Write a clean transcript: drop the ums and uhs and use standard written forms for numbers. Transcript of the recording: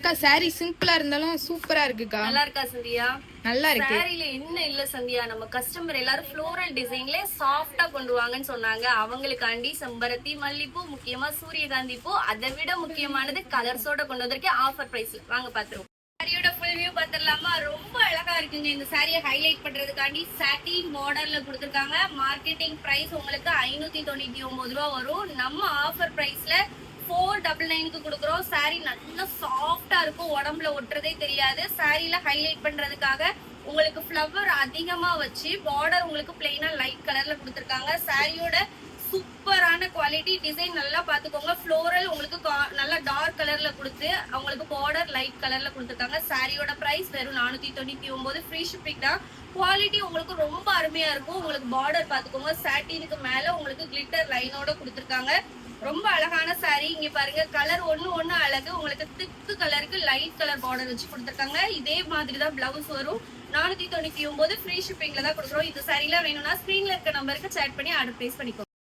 அக்கா சாரி சிம்பிளா இருந்தாலும் சூப்பரா இருக்குக்கா. நல்லா இருக்கா சந்தியா? நல்லா இருக்கு. சாரில என்ன இல்ல சந்தியா, நம்ம கஸ்டமர் எல்லாரும் ஃப்ளோரல் டிசைன்ல சாஃப்டா கொண்டு வாங்கன்னு சொன்னாங்க. அவங்களுக்காண்டி செம்பருத்தி மல்லிப்பூ, முக்கியமா சூரியகாந்தி பூ, அதை விட முக்கியமானது கலர்ஸோட கொண்டு வந்திருக்கேன் ஆஃபர் பிரைஸ்ல. வாங்க பாத்துருவோம். சாரியோட ஃபுல் வியூ பாத்துடலாமா? ரொம்ப அழகா இருக்குங்க. இந்த சாரியை ஹைலைட் பண்றதுக்காண்டி சாட்டின் மாடல்ல கொடுத்துருக்காங்க. மார்க்கெட்டிங் பிரைஸ் உங்களுக்கு 599 ரூபா வரும். நம்ம ஆஃபர் பிரைஸ்ல 499க்கு கொடுக்குறோம். சாரி நல்லா சாஃப்டா இருக்கும், உடம்புல ஒட்டுறதே தெரியாது. சாரியில ஹைலைட் பண்றதுக்காக உங்களுக்கு ஃப்ளவர் அதிகமா வச்சு பார்டர் உங்களுக்கு பிளெயினா லைட் கலர்ல கொடுத்துருக்காங்க. சாரியோட சூப்பரான குவாலிட்டி, டிசைன் நல்லா பாத்துக்கோங்க. ஃப்ளோரல் உங்களுக்கு நல்லா டார்க் கலர்ல கொடுத்து அவங்களுக்கு பார்டர் லைட் கலர்ல கொடுத்துருக்காங்க. சாரியோட பிரைஸ் வெறும் 499. ஃப்ரீ ஷிப்பிங் தான். குவாலிட்டி உங்களுக்கு ரொம்ப அருமையா இருக்கும். உங்களுக்கு பார்டர் பாத்துக்கோங்க. சாட்டினுக்கு மேல உங்களுக்கு கிளிட்டர் லைனோட கொடுத்துருக்காங்க. ரொம்ப அழகான சாரி. இங்க பாருங்க, கலர் ஒண்ணு அழகு. உங்களுக்கு திக்கு கலருக்கு லைட் கலர் பார்டர் வச்சு கொடுத்துருக்காங்க. இதே மாதிரி தான் பிளவுஸ் வரும். 499 ஃப்ரீ ஷிப்பிங்ல தான் கொடுக்குறோம். இந்த சாரிலாம் வேணும்னா ஸ்கிரீன்ல இருக்க நம்பருக்கு சேட் பண்ணி ஆர்டர் பிளேஸ் பண்ணிக்கோங்க.